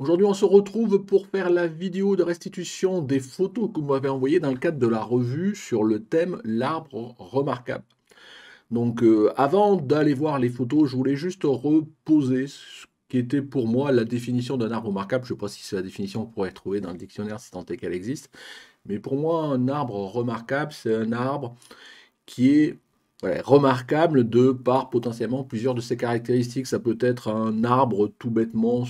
Aujourd'hui, on se retrouve pour faire la vidéo de restitution des photos que vous m'avez envoyées dans le cadre de la revue sur le thème l'arbre remarquable. Donc, avant d'aller voir les photos, je voulais juste reposer ce qui était pour moi la définition d'un arbre remarquable. Je ne sais pas si c'est la définition qu'on pourrait trouver dans le dictionnaire si tant est qu'elle existe. Mais pour moi, un arbre remarquable, c'est un arbre qui est voilà, remarquable de par potentiellement plusieurs de ses caractéristiques. Ça peut être un arbre tout bêtement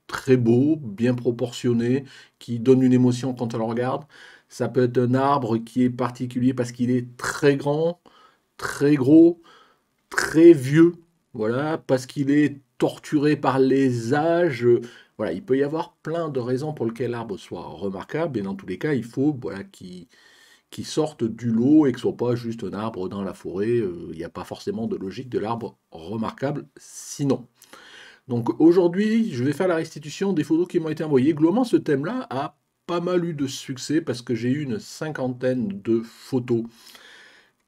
très beau, bien proportionné, qui donne une émotion quand on le regarde. Ça peut être un arbre qui est particulier parce qu'il est très grand, très gros, très vieux, voilà, parce qu'il est torturé par les âges. Voilà, il peut y avoir plein de raisons pour lesquelles l'arbre soit remarquable, et dans tous les cas, il faut voilà, qu'il qui sortent du lot et que ce soit pas juste un arbre dans la forêt. Il n'y a pas forcément de logique de l'arbre remarquable sinon. Donc aujourd'hui, je vais faire la restitution des photos qui m'ont été envoyées. Globalement, ce thème-là a pas mal eu de succès parce que j'ai eu une cinquantaine de photos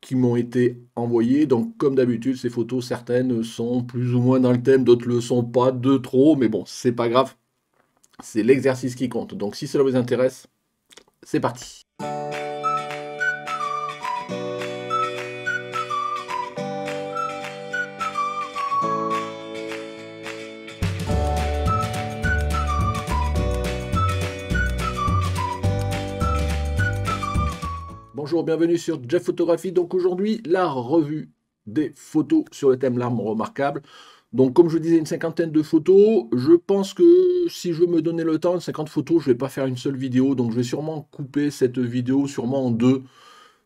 qui m'ont été envoyées. Donc comme d'habitude, ces photos, certaines sont plus ou moins dans le thème, d'autres le sont pas de trop, mais bon, c'est pas grave. C'est l'exercice qui compte. Donc si cela vous intéresse, c'est parti. Bonjour, bienvenue sur Jeff Photographie. Donc aujourd'hui, la revue des photos sur le thème l'arbre remarquable. Donc comme je vous disais, une cinquantaine de photos. Je pense que si je me donnais le temps, 50 photos, je ne vais pas faire une seule vidéo. Donc je vais sûrement couper cette vidéo sûrement en deux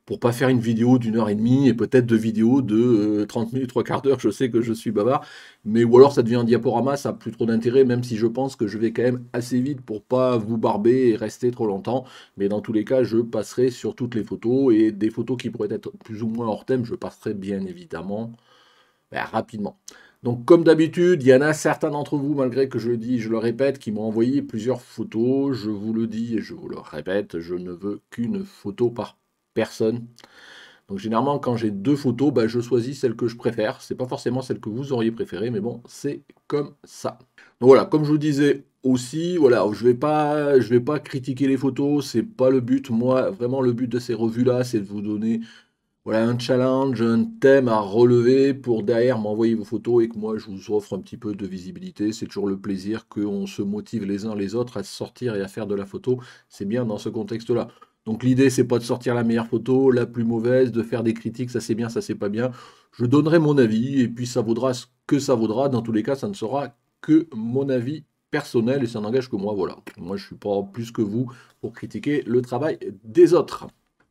pour pas faire une vidéo d'1 h 30 et peut-être deux vidéos de 30 minutes, trois quarts d'heure. Je sais que je suis bavard, mais ou alors ça devient un diaporama, ça n'a plus trop d'intérêt, même si je pense que je vais quand même assez vite pour pas vous barber et rester trop longtemps. Mais dans tous les cas, je passerai sur toutes les photos et des photos qui pourraient être plus ou moins hors thème, je passerai bien évidemment rapidement. Donc comme d'habitude, il y en a certains d'entre vous, malgré que je le dis, je le répète, qui m'ont envoyé plusieurs photos. Je vous le dis et je vous le répète, je ne veux qu'une photo par personne. Donc généralement, quand j'ai deux photos, je choisis celle que je préfère. C'est pas forcément celle que vous auriez préférée, mais bon, c'est comme ça. Donc voilà, comme je vous disais aussi, voilà, je vais pas critiquer les photos, c'est pas le but. Moi, vraiment, le but de ces revues-là, c'est de vous donner voilà, un challenge, un thème à relever pour derrière m'envoyer vos photos et que moi je vous offre un petit peu de visibilité. C'est toujours le plaisir qu'on se motive les uns les autres à sortir et à faire de la photo. C'est bien dans ce contexte-là. Donc l'idée, c'est pas de sortir la meilleure photo, la plus mauvaise, de faire des critiques, ça c'est bien, ça c'est pas bien. Je donnerai mon avis et puis ça vaudra ce que ça vaudra. Dans tous les cas, ça ne sera que mon avis personnel et ça n'engage que moi. Voilà. Moi, je suis pas plus que vous pour critiquer le travail des autres.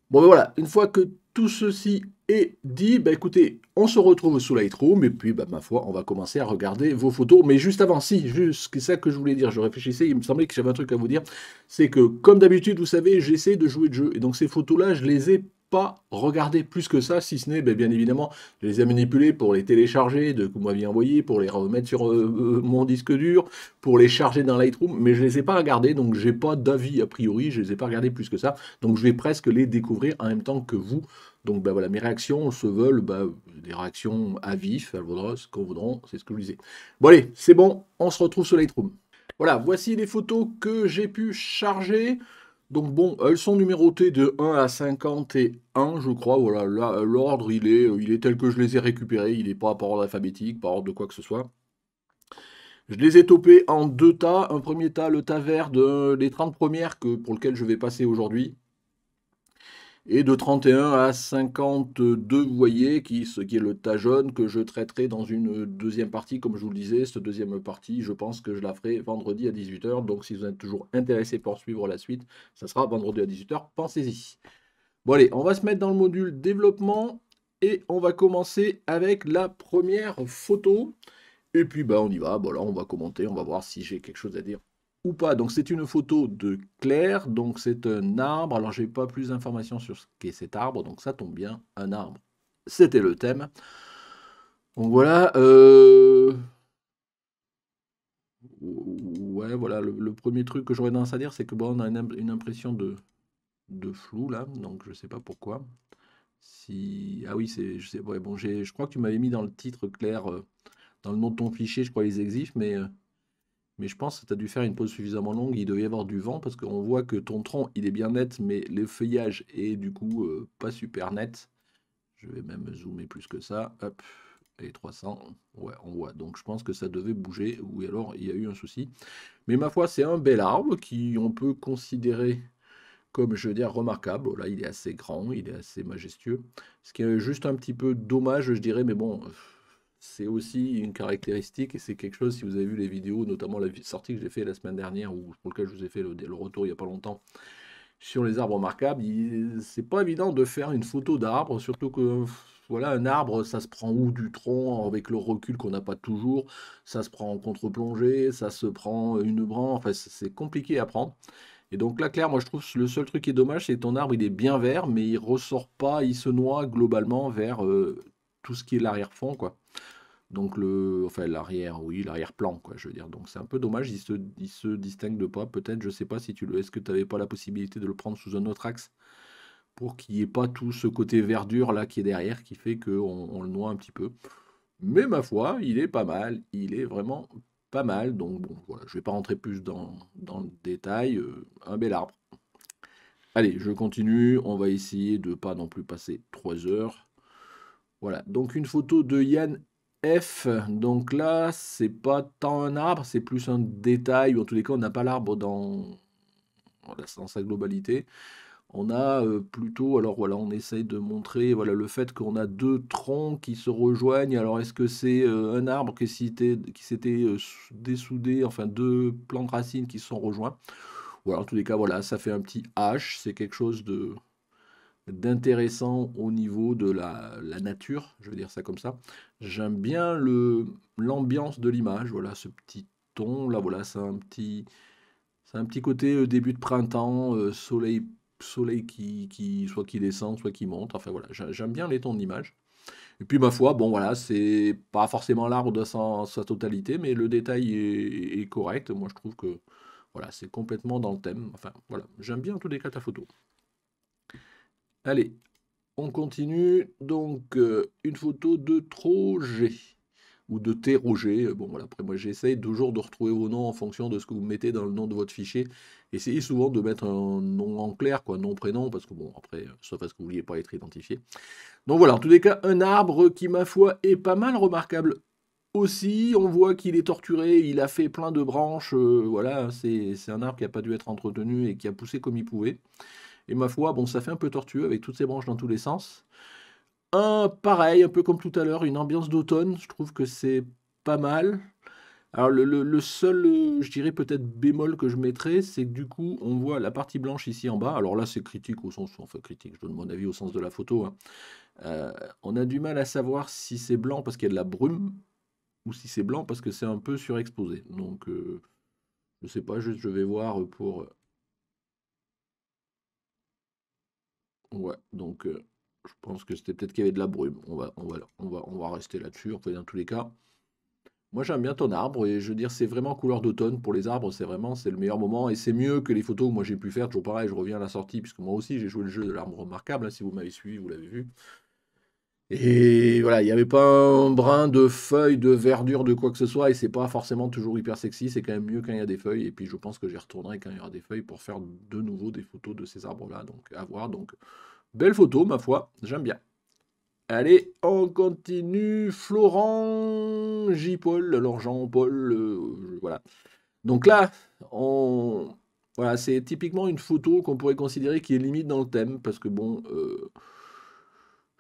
Bon, voilà, une fois que tout ceci est dit, écoutez, on se retrouve sous Lightroom, et puis, ma foi, on va commencer à regarder vos photos. Mais juste avant, si, juste, c'est ça que je voulais dire, je réfléchissais, il me semblait que j'avais un truc à vous dire, c'est que, comme d'habitude, vous savez, j'essaie de jouer de jeu, et donc ces photos-là, je les ai pas regardées plus que ça, si ce n'est, bien évidemment, je les ai manipulées pour les télécharger, que vous m'aviez envoyé, pour les remettre sur mon disque dur, pour les charger dans Lightroom, mais je les ai pas regardées, donc j'ai pas d'avis a priori, je les ai pas regardées plus que ça. Donc je vais presque les découvrir en même temps que vous. Donc voilà, mes réactions se veulent des réactions à vif, elles vaudront ce qu'on voudront, c'est ce que je disais. Bon allez, c'est bon, on se retrouve sur Lightroom. Voilà, voici les photos que j'ai pu charger. Donc bon, elles sont numérotées de 1 à 51, je crois. Voilà, là, l'ordre, il est tel que je les ai récupérés. Il n'est pas par ordre alphabétique, par ordre de quoi que ce soit. Je les ai topés en deux tas. Un premier tas, le tas vert des 30 premières pour lequel je vais passer aujourd'hui. Et de 31 à 52, vous voyez, ce qui est le tas jaune que je traiterai dans une deuxième partie, comme je vous le disais. Cette deuxième partie, je pense que je la ferai vendredi à 18 h. Donc si vous êtes toujours intéressé pour suivre la suite, ça sera vendredi à 18 h. Pensez-y. Bon allez, on va se mettre dans le module développement et on va commencer avec la première photo. Et puis on y va, bon là on va commenter, on va voir si j'ai quelque chose à dire ou pas. Donc c'est une photo de Claire, donc c'est un arbre. Alors j'ai pas plus d'informations sur ce qu'est cet arbre, donc ça tombe bien, un arbre. C'était le thème. Donc voilà, ouais voilà, le premier truc que j'aurais tendance à dire, c'est que on a une impression de flou là, donc je sais pas pourquoi. Si ah oui je sais ouais, bon je crois que tu m'avais mis dans le titre Claire, dans le nom de ton fichier, je crois les exifs, mais Mais je pense que tu as dû faire une pause suffisamment longue, il devait y avoir du vent, parce qu'on voit que ton tronc, il est bien net, mais le feuillage est du coup pas super net. Je vais même zoomer plus que ça, hop, et 300, ouais, on voit. Donc je pense que ça devait bouger, ou alors il y a eu un souci. Mais ma foi, c'est un bel arbre qui on peut considérer comme, je veux dire, remarquable. Là, il est assez grand, il est assez majestueux. Ce qui est juste un petit peu dommage, je dirais, mais bon, c'est aussi une caractéristique et c'est quelque chose, si vous avez vu les vidéos, notamment la sortie que j'ai fait la semaine dernière, ou pour lequel je vous ai fait le retour il n'y a pas longtemps, sur les arbres remarquables, c'est pas évident de faire une photo d'arbre, surtout que voilà, un arbre, ça se prend où du tronc avec le recul qu'on n'a pas toujours, ça se prend en contre-plongée, ça se prend une branche, enfin c'est compliqué à prendre. Et donc là, Claire, moi je trouve que le seul truc qui est dommage, c'est que ton arbre il est bien vert, mais il ressort pas, il se noie globalement vers tout ce qui est l'arrière-fond, quoi. Donc enfin l'arrière, oui, l'arrière-plan, quoi, je veux dire. Donc c'est un peu dommage, il se distingue de pas. Peut-être, je sais pas si est-ce que tu n'avais pas la possibilité de le prendre sous un autre axe pour qu'il n'y ait pas tout ce côté verdure là qui est derrière, qui fait qu'on le noie un petit peu. Mais ma foi, il est pas mal, il est vraiment pas mal. Donc bon, voilà, je vais pas rentrer plus dans le détail. Un bel arbre. Allez, je continue. On va essayer de pas non plus passer 3 heures. Voilà, donc une photo de Yann F. Donc là, c'est pas tant un arbre, c'est plus un détail, ou en tous les cas, on n'a pas l'arbre voilà, dans sa globalité. On a plutôt, alors voilà, on essaye de montrer voilà, le fait qu'on a deux troncs qui se rejoignent. Alors est-ce que c'est un arbre qui s'était dessoudé, enfin deux plants de racines qui se sont rejoints? Voilà, en tous les cas, voilà, ça fait un petit H, c'est quelque chose d'intéressant au niveau de la nature, je vais dire ça comme ça. J'aime bien l'ambiance de l'image, voilà, ce petit ton, là, voilà, c'est un petit côté début de printemps, soleil soit qui descend, soit qui monte, enfin voilà, j'aime bien les tons d'image. Et puis ma foi, bon voilà, c'est pas forcément l'arbre dans sa totalité, mais le détail est correct, moi je trouve que voilà, c'est complètement dans le thème, enfin voilà, j'aime bien en tous les cas ta photo. Allez, on continue. Donc, une photo de Troger ou de T-Roger. Bon, voilà, après, moi, j'essaye toujours de retrouver vos noms en fonction de ce que vous mettez dans le nom de votre fichier. Essayez souvent de mettre un nom en clair, quoi, nom, prénom, parce que bon, après, sauf parce que vous ne vouliez pas être identifié. Donc voilà, en tous les cas, un arbre qui, ma foi, est pas mal remarquable. Aussi, on voit qu'il est torturé, il a fait plein de branches, voilà, c'est un arbre qui n'a pas dû être entretenu et qui a poussé comme il pouvait. Et ma foi, bon, ça fait un peu tortueux avec toutes ces branches dans tous les sens. Pareil, un peu comme tout à l'heure, une ambiance d'automne, je trouve que c'est pas mal. Alors le seul, je dirais peut-être bémol que je mettrais, c'est que du coup, on voit la partie blanche ici en bas. Alors là, c'est critique au sens, enfin critique, je donne mon avis au sens de la photo, hein. On a du mal à savoir si c'est blanc parce qu'il y a de la brume ou si c'est blanc parce que c'est un peu surexposé. Donc, je sais pas, juste je vais voir pour. Ouais, donc je pense que c'était peut-être qu'il y avait de la brume. On va rester là-dessus. Enfin, dans tous les cas, moi j'aime bien ton arbre et je veux dire, c'est vraiment couleur d'automne pour les arbres. C'est le meilleur moment et c'est mieux que les photos que moi j'ai pu faire. Toujours pareil, je reviens à la sortie puisque moi aussi j'ai joué le jeu de l'arbre remarquable, hein. Si vous m'avez suivi, vous l'avez vu. Et voilà, il n'y avait pas un brin de feuilles, de verdure, de quoi que ce soit, et c'est pas forcément toujours hyper sexy, c'est quand même mieux quand il y a des feuilles, et puis je pense que j'y retournerai quand il y aura des feuilles pour faire de nouveau des photos de ces arbres-là, donc à voir. Donc belle photo, ma foi, j'aime bien. Allez, on continue. Florent J. Paul, alors Jean-Paul, voilà. Donc là, voilà, c'est typiquement une photo qu'on pourrait considérer qui est limite dans le thème, parce que bon,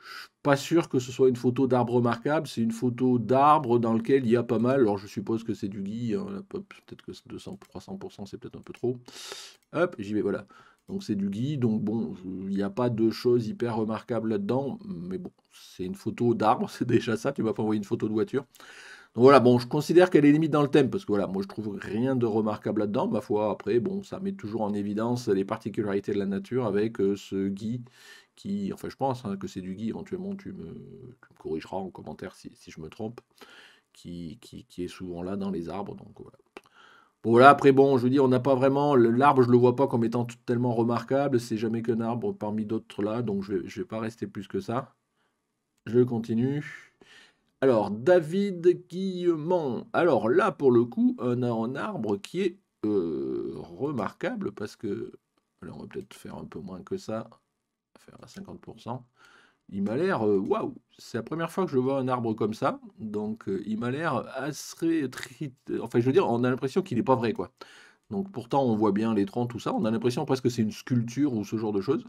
je suis pas sûr que ce soit une photo d'arbre remarquable, c'est une photo d'arbre dans lequel il y a pas mal, alors je suppose que c'est du gui, hein, peut-être que 200, 300%, c'est peut-être un peu trop. Hop, j'y vais, voilà. Donc c'est du gui, donc bon, il n'y a pas de choses hyper remarquables là-dedans, mais bon, c'est une photo d'arbre, c'est déjà ça, tu vas pas envoyer une photo de voiture. Donc voilà, bon, je considère qu'elle est limite dans le thème, parce que voilà, moi je trouve rien de remarquable là-dedans, ma foi, après, bon, ça met toujours en évidence les particularités de la nature avec ce gui qui, enfin je pense hein, que c'est du gui, éventuellement tu me corrigeras en commentaire si je me trompe, qui est souvent là dans les arbres, donc voilà. Bon, là, après, bon, je veux dire, on n'a pas vraiment. L'arbre, je le vois pas comme étant tellement remarquable. C'est jamais qu'un arbre parmi d'autres là. Donc, je vais pas rester plus que ça. Je continue. Alors, David Guillemont. Alors là, pour le coup, on a un arbre qui est remarquable parce que, alors on va peut-être faire un peu moins que ça, faire à 50%. Il m'a l'air, waouh, c'est la première fois que je vois un arbre comme ça, donc il m'a l'air assez enfin je veux dire, on a l'impression qu'il n'est pas vrai quoi. Donc pourtant on voit bien les troncs, tout ça, on a l'impression presque que c'est une sculpture ou ce genre de choses.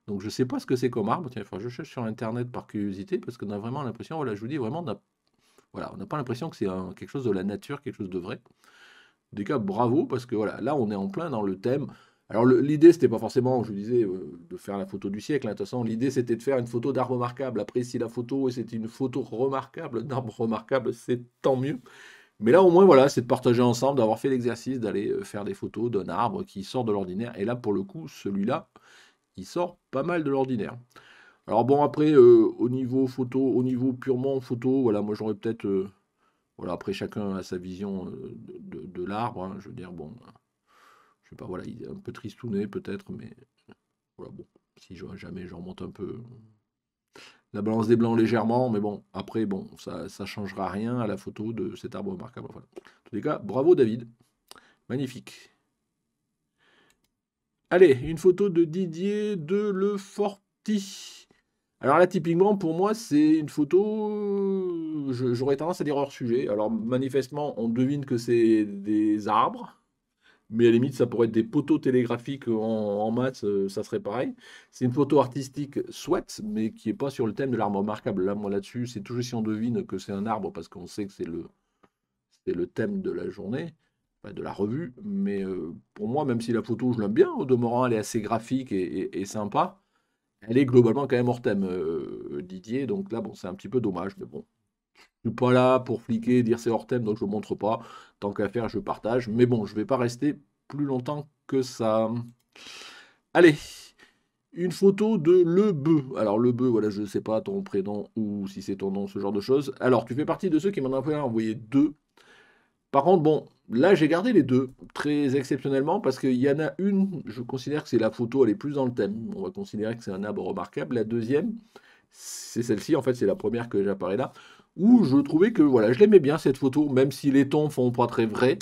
Donc je sais pas ce que c'est comme arbre, tiens, il faudra que je cherche sur internet par curiosité, parce qu'on a vraiment l'impression, voilà, je vous dis vraiment, voilà, on n'a pas l'impression que c'est quelque chose de la nature, quelque chose de vrai. En tout cas, bravo, parce que voilà, là, on est en plein dans le thème. Alors, l'idée, c'était pas forcément, je vous disais, de faire la photo du siècle, hein. De toute façon, l'idée, c'était de faire une photo d'arbre remarquable. Après, si la photo, c'était une photo remarquable, d'arbre remarquable, c'est tant mieux. Mais là, au moins, voilà, c'est de partager ensemble, d'avoir fait l'exercice d'aller faire des photos d'un arbre qui sort de l'ordinaire. Et là, pour le coup, celui-là, il sort pas mal de l'ordinaire. Alors bon, après, au niveau photo, au niveau purement photo, voilà, moi j'aurais peut-être, voilà, après chacun a sa vision de l'arbre, hein, je veux dire, bon, je sais pas, voilà, il est un peu tristouné peut-être, mais voilà, bon, si jamais je remonte un peu la balance des blancs légèrement, mais bon, après, bon, ça changera rien à la photo de cet arbre remarquable. Voilà. En tous les cas, bravo David, magnifique. Allez, une photo de Didier de Leforti. Alors là, typiquement, pour moi, c'est une photo, j'aurais tendance à dire hors sujet. Alors manifestement, on devine que c'est des arbres. Mais à la limite, ça pourrait être des poteaux télégraphiques en maths, ça serait pareil. C'est une photo artistique, soit, mais qui n'est pas sur le thème de l'arbre remarquable. Là, moi, là-dessus, c'est toujours si on devine que c'est un arbre, parce qu'on sait que c'est le thème de la journée, enfin, de la revue. Mais pour moi, même si la photo, je l'aime bien, au demeurant, elle est assez graphique et sympa, elle est globalement quand même hors thème, Didier. Donc là, bon, c'est un petit peu dommage, mais bon. Je suis pas là pour fliquer, dire c'est hors thème, donc je ne montre pas. Tant qu'à faire, je partage. Mais bon, je vais pas rester plus longtemps que ça. Allez, une photo de Le Bœuf. Alors, Le Bœuf, voilà, je ne sais pas ton prénom ou si c'est ton nom, ce genre de choses. Alors, tu fais partie de ceux qui m'en ont envoyé deux. Par contre, bon, là, j'ai gardé les deux, très exceptionnellement, parce qu'il y en a une, je considère que c'est la photo, elle est plus dans le thème. On va considérer que c'est un arbre remarquable. La deuxième, c'est celle-ci, en fait, c'est la première que j'apparais là, où je trouvais que, voilà, je l'aimais bien cette photo, même si les tons font pas très vrai.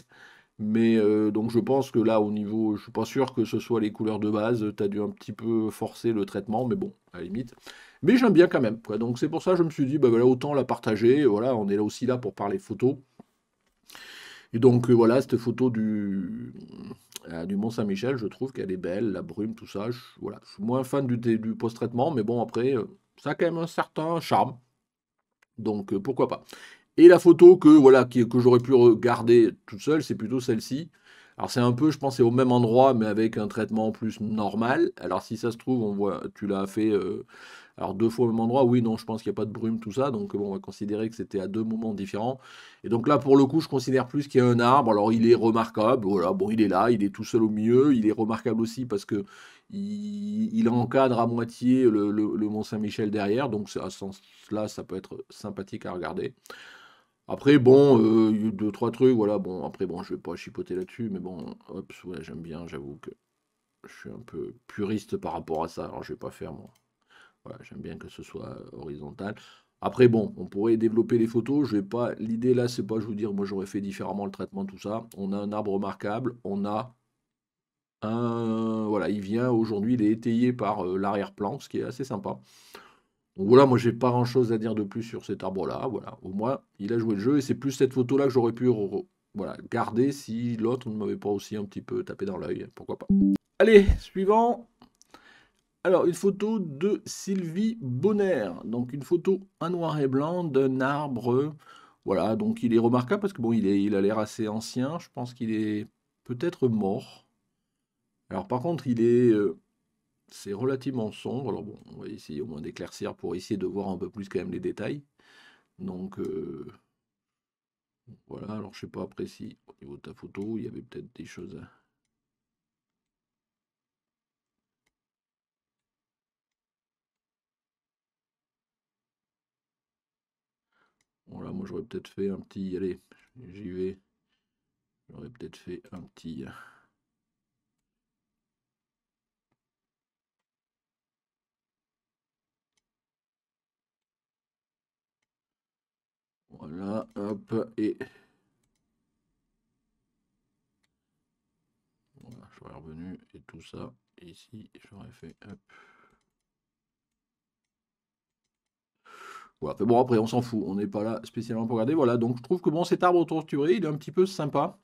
Mais donc je pense que là, au niveau, je suis pas sûr que ce soit les couleurs de base, tu as dû un petit peu forcer le traitement, mais bon, à la limite. Mais j'aime bien quand même, quoi. Donc c'est pour ça que je me suis dit, bah voilà, autant la partager. Voilà, on est là aussi là pour parler photo. Et donc voilà, cette photo du Mont-Saint-Michel, je trouve qu'elle est belle, la brume, tout ça. Voilà, je suis moins fan du post-traitement, mais bon, après, ça a quand même un certain charme. Donc pourquoi pas. Et la photo que voilà que j'aurais pu regarder toute seule, c'est plutôt celle-ci. Alors c'est un peu, je pense, c'est au même endroit, mais avec un traitement plus normal. Alors si ça se trouve, on voit, tu l'as fait alors deux fois au même endroit. Oui, non, je pense qu'il n'y a pas de brume, tout ça. Donc bon, on va considérer que c'était à deux moments différents. Et donc là, pour le coup, je considère plus qu'il y a un arbre. Alors il est remarquable. Voilà, bon, il est là, il est tout seul au milieu. Il est remarquable aussi parce que il encadre à moitié le Mont Saint-Michel derrière. Donc à ce sens-là, ça peut être sympathique à regarder. Après, bon, il y a deux, trois trucs, voilà, bon, après, bon, je vais pas chipoter là-dessus, mais bon, hop, ouais, j'aime bien, j'avoue que je suis un peu puriste par rapport à ça, alors je vais pas faire moi. Voilà, j'aime bien que ce soit horizontal. Après, bon, on pourrait développer les photos, je vais pas, l'idée là, c'est pas, je vous dire, moi j'aurais fait différemment le traitement, tout ça. On a un arbre remarquable, on a voilà, il vient aujourd'hui, il est étayé par l'arrière-plan, ce qui est assez sympa. Donc voilà, moi j'ai pas grand-chose à dire de plus sur cet arbre-là. Voilà, au moins il a joué le jeu et c'est plus cette photo-là que j'aurais pu voilà, garder si l'autre ne m'avait pas aussi un petit peu tapé dans l'œil. Pourquoi pas. Allez, suivant. Alors, une photo de Sylvie Bonner. Donc une photo en noir et blanc d'un arbre. Voilà, donc il est remarquable parce que bon, il a l'air assez ancien. Je pense qu'il est peut-être mort. Alors par contre, c'est relativement sombre. Alors bon, on va essayer au moins d'éclaircir pour essayer de voir un peu plus quand même les détails. Donc voilà, alors je sais pas après si au niveau de ta photo, il y avait peut-être des choses. Voilà, moi j'aurais peut-être fait un petit. Allez, j'y vais. J'aurais peut-être fait un petit. Voilà, hop, et voilà, j'aurais revenu et tout ça. Et ici, j'aurais fait hop. Voilà, mais bon, après, on s'en fout, on n'est pas là spécialement pour regarder. Voilà, donc je trouve que bon, cet arbre torturé, il est un petit peu sympa.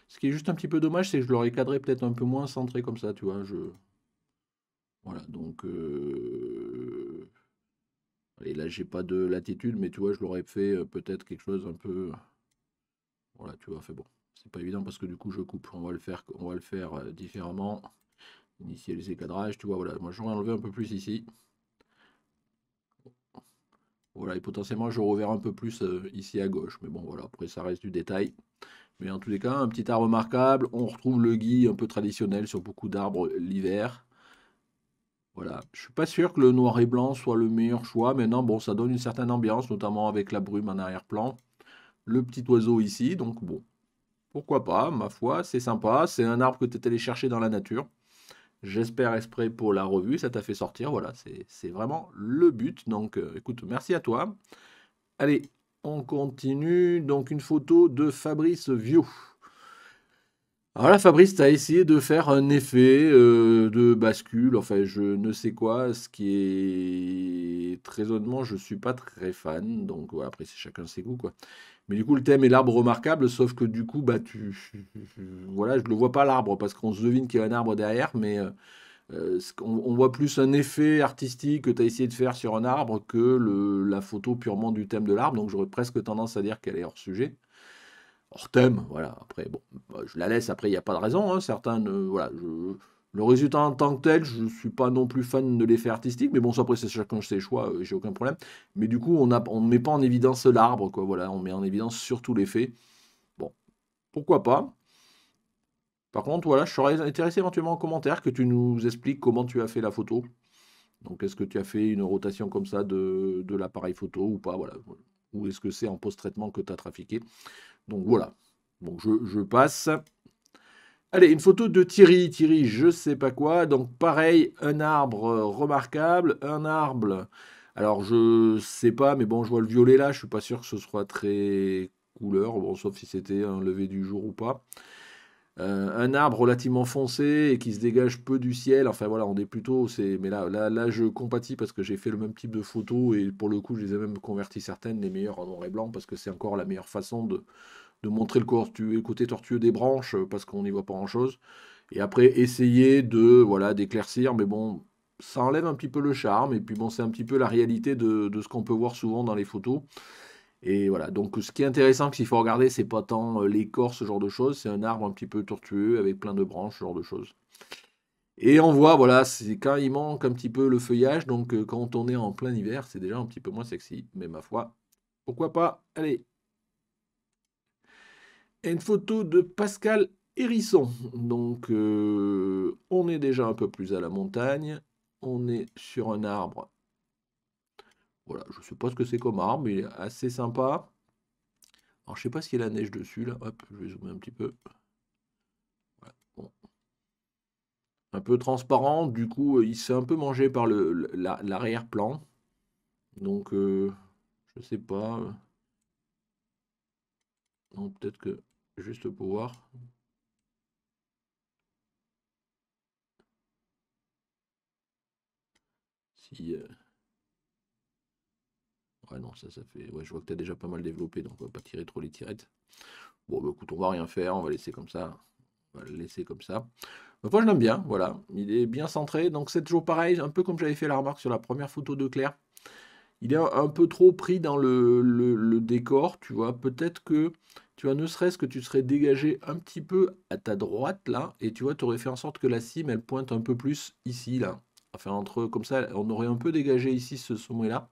Ce qui est juste un petit peu dommage, c'est que je l'aurais cadré peut-être un peu moins centré comme ça, tu vois. Voilà, donc. Et là, j'ai pas de latitude, mais tu vois, je l'aurais fait peut-être quelque chose un peu. Voilà, tu vois, fait bon. C'est pas évident parce que du coup, je coupe. On va le faire différemment. Initialiser cadrage, tu vois, voilà. Moi, j'aurais enlevé un peu plus ici. Voilà, et potentiellement, je reverrai un peu plus ici à gauche. Mais bon, voilà, après, ça reste du détail. Mais en tous les cas, un petit arbre remarquable. On retrouve le gui un peu traditionnel sur beaucoup d'arbres l'hiver. Voilà, je suis pas sûr que le noir et blanc soit le meilleur choix. Maintenant, bon, ça donne une certaine ambiance, notamment avec la brume en arrière-plan. Le petit oiseau ici, donc bon, pourquoi pas, ma foi, c'est sympa. C'est un arbre que tu es allé chercher dans la nature. J'espère exprès pour la revue, ça t'a fait sortir. Voilà, c'est vraiment le but. Donc, écoute, merci à toi. Allez, on continue. Donc, une photo de Fabrice Viau. Alors là, Fabrice, tu as essayé de faire un effet de bascule, enfin je ne sais quoi, ce qui est très honnêtement, je suis pas très fan, donc voilà, après c'est chacun ses goûts quoi. Mais du coup, le thème est l'arbre remarquable, sauf que du coup, bah voilà, je le vois pas l'arbre parce qu'on se devine qu'il y a un arbre derrière, mais on voit plus un effet artistique que tu as essayé de faire sur un arbre que la photo purement du thème de l'arbre, donc j'aurais presque tendance à dire qu'elle est hors sujet. Hors thème, voilà. Après, bon, bah, je la laisse. Après, il n'y a pas de raison, hein. Certains, voilà, le résultat en tant que tel, je ne suis pas non plus fan de l'effet artistique, mais bon, ça après, c'est chacun ses choix, j'ai aucun problème. Mais du coup, on ne met pas en évidence l'arbre, quoi. Voilà, on met en évidence surtout l'effet. Bon, pourquoi pas. Par contre, voilà, je serais intéressé éventuellement en commentaire que tu nous expliques comment tu as fait la photo. Donc, est-ce que tu as fait une rotation comme ça de l'appareil photo ou pas, voilà. Ou est-ce que c'est en post-traitement que tu as trafiqué? Donc voilà. Donc je passe. Allez, une photo de Thierry. Thierry, je sais pas quoi. Donc pareil, un arbre remarquable, un arbre. Alors je sais pas, mais bon, je vois le violet là. Je suis pas sûr que ce soit très couleur. Bon, sauf si c'était un lever du jour ou pas. Un arbre relativement foncé et qui se dégage peu du ciel. Enfin voilà, on est plutôt. Mais là, je compatis parce que j'ai fait le même type de photo et pour le coup, je les ai même converties certaines, les meilleures en noir et blanc, parce que c'est encore la meilleure façon de montrer le côté tortueux des branches parce qu'on n'y voit pas grand-chose. Et après, essayer voilà, d'éclaircir, mais bon, ça enlève un petit peu le charme. Et puis bon, c'est un petit peu la réalité de ce qu'on peut voir souvent dans les photos. Et voilà, donc ce qui est intéressant, qu'il faut regarder, c'est pas tant l'écorce, ce genre de choses, c'est un arbre un petit peu tortueux avec plein de branches, ce genre de choses. Et on voit, voilà, c'est quand il manque un petit peu le feuillage, donc quand on est en plein hiver, c'est déjà un petit peu moins sexy. Mais ma foi, pourquoi pas? Allez, et une photo de Pascal Hérisson. Donc, on est déjà un peu plus à la montagne. On est sur un arbre. Voilà, je ne sais pas ce que c'est comme arbre, mais il est assez sympa. Alors, je sais pas s'il y a la neige dessus, là. Hop, je vais zoomer un petit peu. Voilà, bon. Un peu transparent, du coup, il s'est un peu mangé par l'arrière-plan. Donc, je sais pas. Non, peut-être que juste pour voir. Si, ouais, non, ça fait. Ouais, je vois que tu as déjà pas mal développé, donc on va pas tirer trop les tirettes. Bon, bah, écoute, on va rien faire, on va laisser comme ça. On va le laisser comme ça. Donc, moi, je l'aime bien, voilà. Il est bien centré, donc c'est toujours pareil, un peu comme j'avais fait la remarque sur la première photo de Claire. Il est un peu trop pris dans le décor, tu vois. Peut-être que, tu vois, ne serait-ce que tu serais dégagé un petit peu à ta droite, là, et tu vois, tu aurais fait en sorte que la cime, elle pointe un peu plus ici, là. Enfin, comme ça, on aurait un peu dégagé ici ce sommet-là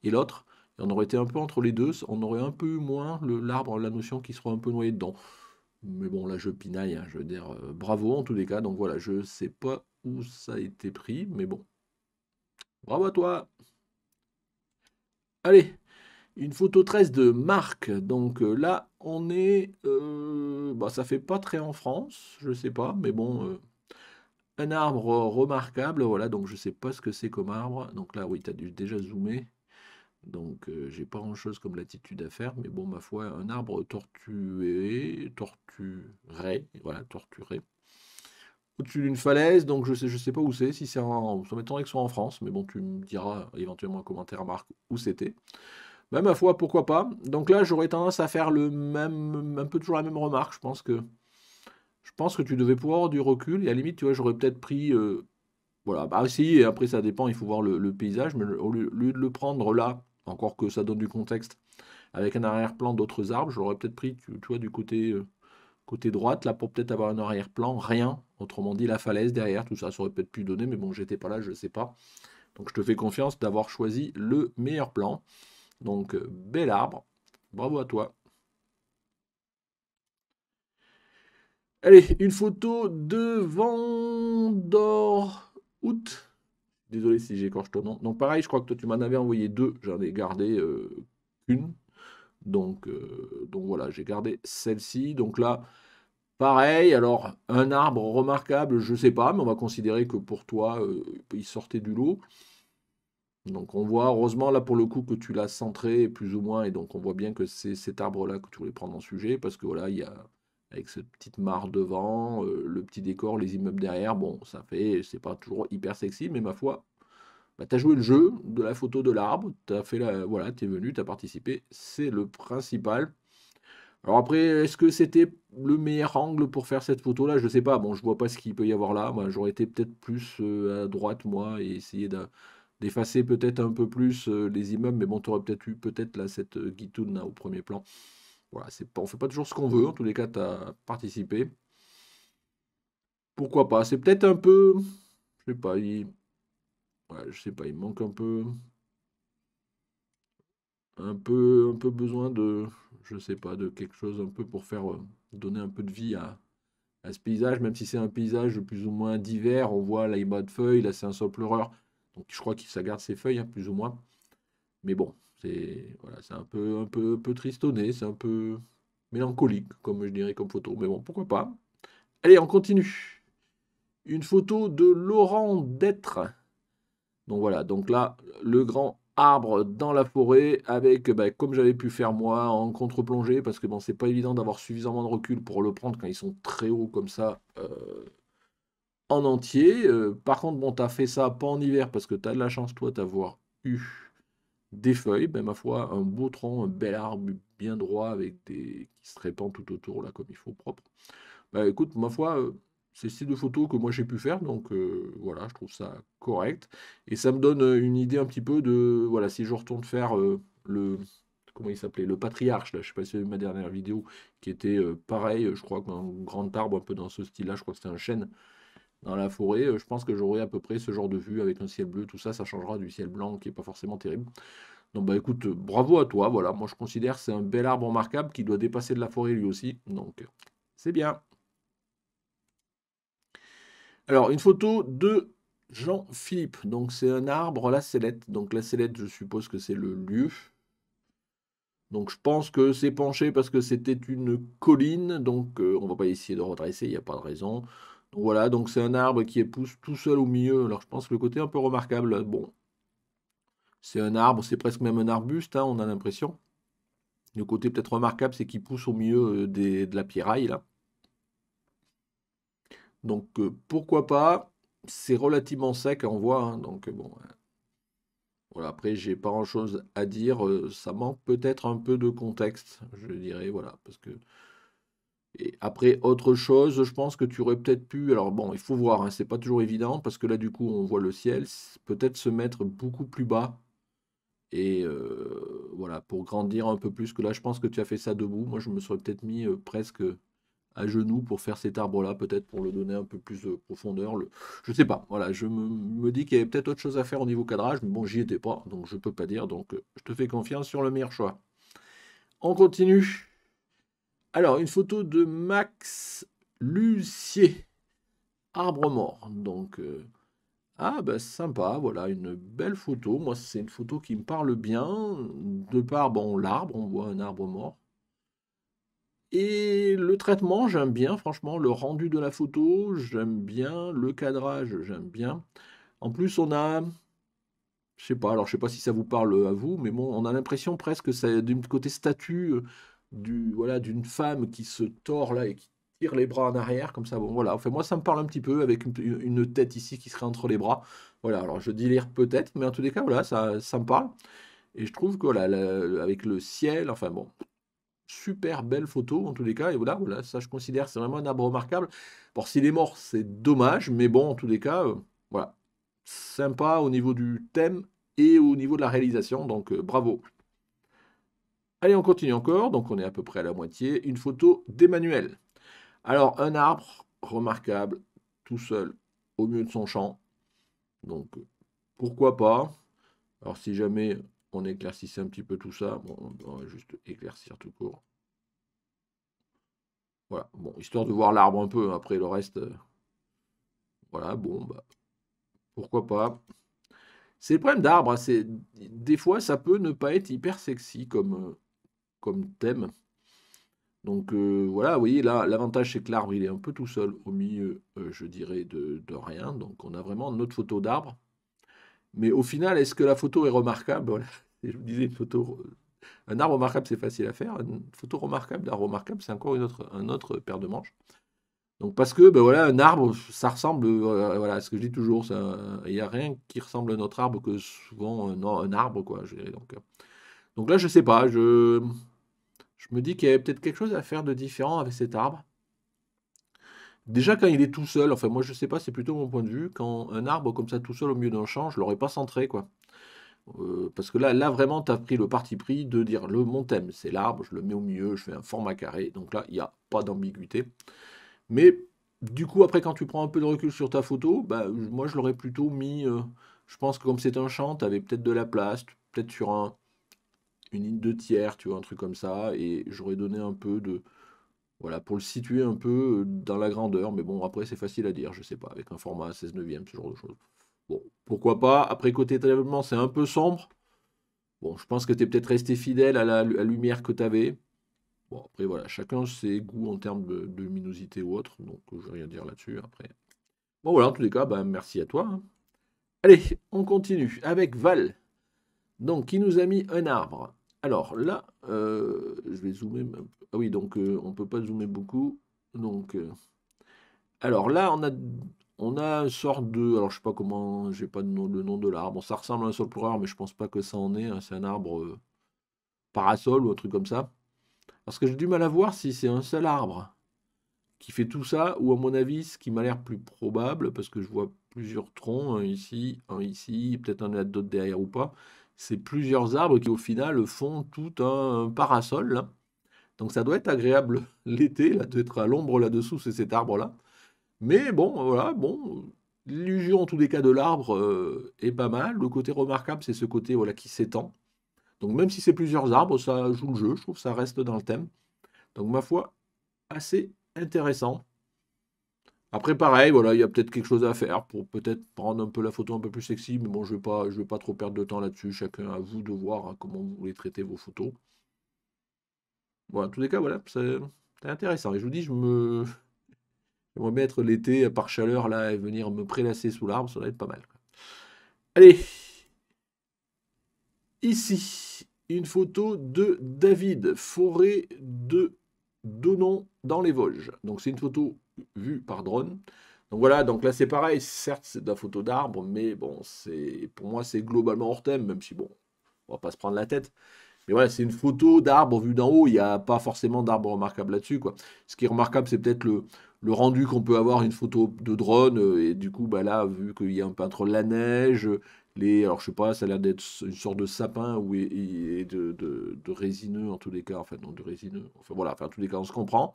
et l'autre. Et on aurait été un peu entre les deux, on aurait un peu eu moins l'arbre, la notion qui serait un peu noyé dedans. Mais bon, là, je pinaille, hein, je veux dire, bravo en tous les cas. Donc voilà, je sais pas où ça a été pris, mais bon, bravo à toi. Allez, une photo 13 de Marc. Donc là, on est, bah, ça fait pas très en France, je sais pas, mais bon, un arbre remarquable. Voilà, donc je sais pas ce que c'est comme arbre. Donc là, oui, tu as dû déjà zoomer. Donc, j'ai pas grand-chose comme latitude à faire, mais bon, ma foi, un arbre torturé, voilà, torturé, au-dessus d'une falaise, donc je sais pas où c'est, si c'est en, ça m'étonnerait que ce soit en France, mais bon, tu me diras éventuellement en commentaire, Marc, où c'était. Ben, ma foi, pourquoi pas. Donc là, j'aurais tendance à faire le même, un peu toujours la même remarque. Je pense que tu devais pouvoir avoir du recul. Et à la limite, tu vois, j'aurais peut-être pris, voilà, bah si. Et après, ça dépend. Il faut voir le paysage, mais au lieu de le prendre là, encore que ça donne du contexte, avec un arrière-plan d'autres arbres, je l'aurais peut-être pris, tu vois, du côté droite, là, pour peut-être avoir un arrière-plan, rien. Autrement dit, la falaise derrière, tout ça, ça aurait peut-être pu donner, mais bon, j'étais pas là, je sais pas. Donc, je te fais confiance d'avoir choisi le meilleur plan. Donc, bel arbre. Bravo à toi. Allez, une photo de Vendor Août. Désolé si j'écorche ton nom. Donc pareil, je crois que toi tu m'en avais envoyé deux. J'en ai gardé une. Donc voilà, j'ai gardé celle-ci. Donc là, pareil. Alors un arbre remarquable, je sais pas, mais on va considérer que pour toi, il sortait du lot. Donc on voit, heureusement là pour le coup que tu l'as centré plus ou moins, et donc on voit bien que c'est cet arbre-là que tu voulais prendre en sujet, parce que voilà, il y a avec cette petite mare devant, le petit décor, les immeubles derrière, bon, ça fait, c'est pas toujours hyper sexy, mais ma foi, bah, tu as joué le jeu de la photo de l'arbre, tu as fait la, voilà, tu es venu, tu as participé, c'est le principal. Alors après, est-ce que c'était le meilleur angle pour faire cette photo-là? Je sais pas. Bon, je vois pas ce qu'il peut y avoir là. Moi, j'aurais été peut-être plus à droite, moi, et essayer d'effacer peut-être un peu plus les immeubles. Mais bon, tu aurais peut-être eu peut-être là cette guitoune là, au premier plan. Voilà, on fait pas toujours ce qu'on veut. En tous les cas, tu as participé. Pourquoi pas? C'est peut-être un peu, je sais pas. Ouais, je sais pas. Il manque un peu besoin de, je sais pas, de quelque chose un peu pour faire donner un peu de vie à ce paysage, même si c'est un paysage plus ou moins d'hiver. On voit là, il bat de feuilles, là c'est un sol pleureur, donc je crois que ça garde ses feuilles, hein, plus ou moins. Mais bon, c'est voilà, c'est un peu tristonné, c'est un peu mélancolique, comme je dirais comme photo. Mais bon, pourquoi pas. Allez, on continue. Une photo de Laurent D'être. Donc voilà, donc là, le grand arbre dans la forêt avec, bah, comme j'avais pu faire moi, en contre-plongée, parce que bon, c'est pas évident d'avoir suffisamment de recul pour le prendre quand ils sont très hauts comme ça, en entier. Par contre, bon, t'as fait ça pas en hiver, parce que t'as de la chance, toi, d'avoir eu des feuilles, ben ma foi, un beau tronc, un bel arbre bien droit, avec qui se répand tout autour, là, comme il faut, propre. Bah écoute, ma foi, c'est le style de photo que moi j'ai pu faire, donc voilà, je trouve ça correct. Et ça me donne une idée un petit peu de, voilà, si je retourne faire comment il s'appelait, le patriarche, là, je sais pas si c'est ma dernière vidéo, qui était pareil, je crois qu'un grand arbre un peu dans ce style-là, je crois que c'était un chêne dans la forêt, je pense que j'aurai à peu près ce genre de vue avec un ciel bleu, tout ça, ça changera du ciel blanc qui est pas forcément terrible. Donc bah écoute, bravo à toi, voilà, moi je considère que c'est un bel arbre remarquable qui doit dépasser de la forêt lui aussi, donc c'est bien. Alors, une photo de Jean-Philippe. Donc, c'est un arbre, la sellette. Donc, la sellette, je suppose que c'est le lieu. Donc, je pense que c'est penché parce que c'était une colline. Donc, on va pas essayer de redresser, il n'y a pas de raison. Donc, voilà, donc c'est un arbre qui pousse tout seul au milieu. Alors, je pense que le côté un peu remarquable, bon, c'est un arbre, c'est presque même un arbuste, hein, on a l'impression. Le côté peut-être remarquable, c'est qu'il pousse au milieu de la pierraille, là. Donc, pourquoi pas? C'est relativement sec, on voit, hein, donc bon. Voilà, après, j'ai pas grand-chose à dire. Ça manque peut-être un peu de contexte, je dirais, voilà, parce que. Et après, autre chose, je pense que tu aurais peut-être pu. Alors bon, il faut voir, hein, c'est pas toujours évident, parce que là, du coup, on voit le ciel, peut-être se mettre beaucoup plus bas. Et voilà, pour grandir un peu plus que là, je pense que tu as fait ça debout. Moi, je me serais peut-être mis presque à genoux pour faire cet arbre-là, peut-être pour le donner un peu plus de profondeur. Je sais pas, voilà, je me dis qu'il y avait peut-être autre chose à faire au niveau cadrage, mais bon, j'y étais pas, donc je peux pas dire, donc je te fais confiance sur le meilleur choix. On continue. Alors, une photo de Max Lucier, arbre mort. Donc, ah, bah sympa, voilà, une belle photo. Moi, c'est une photo qui me parle bien, de par, bon, l'arbre, on voit un arbre mort. Et le traitement, j'aime bien, franchement, le rendu de la photo, j'aime bien, le cadrage, j'aime bien. En plus, on a Je sais pas, alors je sais pas si ça vous parle à vous, mais bon, on a l'impression presque que c'est d'un côté statue voilà, d'une femme qui se tord là et qui tire les bras en arrière, comme ça. Bon, voilà. Enfin, moi, ça me parle un petit peu avec une tête ici qui serait entre les bras. Voilà, alors je dis lire peut-être, mais en tous les cas, voilà, ça me parle. Et je trouve que voilà, avec le ciel, enfin bon, super belle photo en tous les cas. Et voilà, voilà, ça je considère c'est vraiment un arbre remarquable. Bon, s'il est mort, c'est dommage, mais bon, en tous les cas, voilà, sympa au niveau du thème et au niveau de la réalisation, donc bravo. Allez, on continue encore, donc on est à peu près à la moitié. Une photo d'Emmanuel. Alors, un arbre remarquable, tout seul, au milieu de son champ. Donc, pourquoi pas. Alors, si jamais on éclaircissait un petit peu tout ça, bon, on va juste éclaircir tout court. Voilà, bon, histoire de voir l'arbre un peu, après le reste, voilà, bon, bah, pourquoi pas. C'est le problème d'arbre, hein, c'est des fois ça peut ne pas être hyper sexy comme thème. Donc voilà, vous voyez là, l'avantage c'est que l'arbre il est un peu tout seul au milieu, je dirais, de rien. Donc on a vraiment notre photo d'arbre. Mais au final, est-ce que la photo est remarquable? Voilà. Et je vous disais, un arbre remarquable c'est facile à faire. Une photo remarquable d'arbre remarquable, c'est encore un autre paire de manches. Donc parce que ben voilà, un arbre, ça ressemble, voilà, ce que je dis toujours, il n'y a rien qui ressemble à notre arbre que souvent un arbre, quoi. Donc là, je sais pas, je me dis qu'il y avait peut-être quelque chose à faire de différent avec cet arbre. Déjà quand il est tout seul, enfin moi je sais pas, c'est plutôt mon point de vue, quand un arbre comme ça tout seul au milieu d'un champ, je l'aurais pas centré, quoi. Parce que là vraiment, tu as pris le parti pris de dire mon thème, c'est l'arbre, je le mets au milieu, je fais un format carré, donc là, il n'y a pas d'ambiguïté. Mais du coup, après, quand tu prends un peu de recul sur ta photo, bah, moi, je l'aurais plutôt mis. Je pense que comme c'est un champ, tu avais peut-être de la place, peut-être sur une ligne de tiers, tu vois, un truc comme ça, et j'aurais donné un peu de. Voilà, pour le situer un peu dans la grandeur, mais bon, après, c'est facile à dire, je sais pas, avec un format 16 neuvième, ce genre de choses. Bon, pourquoi pas. Après, côté développement, c'est un peu sombre. Bon, je pense que tu es peut-être resté fidèle à la lumière que tu avais. Bon, après, voilà, chacun ses goûts en termes de luminosité ou autre, donc je vais rien dire là-dessus après. Bon, voilà, en tous les cas, bah, merci à toi, hein. Allez, on continue avec Val, donc qui nous a mis un arbre. Alors là, je vais zoomer un peu. Ah oui, donc on peut pas zoomer beaucoup. Donc, alors là, on a une sorte de. Alors, je sais pas comment. J'ai pas le nom de l'arbre. Bon, ça ressemble à un saule-pleureur, mais je pense pas que ça en est, hein. C'est un arbre parasol ou un truc comme ça. Parce que j'ai du mal à voir si c'est un seul arbre qui fait tout ça, ou à mon avis, ce qui m'a l'air plus probable, parce que je vois plusieurs troncs, un ici, peut-être un d'autres derrière ou pas, c'est plusieurs arbres qui au final font tout un parasol, là. Donc ça doit être agréable l'été, là, d'être à l'ombre là-dessous, c'est cet arbre-là. Mais bon, voilà, bon, l'illusion en tous les cas de l'arbre est pas mal. Le côté remarquable, c'est ce côté voilà, qui s'étend. Donc même si c'est plusieurs arbres, ça joue le jeu, je trouve que ça reste dans le thème. Donc ma foi, assez intéressant. Après, pareil, voilà, il y a peut-être quelque chose à faire pour peut-être rendre un peu la photo un peu plus sexy, mais bon, je vais pas trop perdre de temps là-dessus. Chacun à vous de voir hein, comment vous voulez traiter vos photos. Bon, en tous les cas, voilà, c'est intéressant. Et je vous dis, j'aimerais bien être l'été par chaleur là et venir me prélasser sous l'arbre, ça va être pas mal, quoi. Allez, ici, une photo de David, forêt de Donon dans les Vosges. Donc c'est une photo vue par drone. Donc voilà, donc là c'est pareil, certes c'est de la photo d'arbre, mais bon, pour moi c'est globalement hors thème, même si bon, on va pas se prendre la tête. Mais voilà, c'est une photo d'arbre vue d'en haut, il n'y a pas forcément d'arbre remarquable là-dessus, quoi. Ce qui est remarquable, c'est peut-être le rendu qu'on peut avoir une photo de drone, et du coup, bah là, vu qu'il y a un peu entre la neige, alors je sais pas, ça a l'air d'être une sorte de sapin ou et de résineux en tous les cas, enfin non, de résineux, enfin voilà, enfin en tous les cas, on se comprend.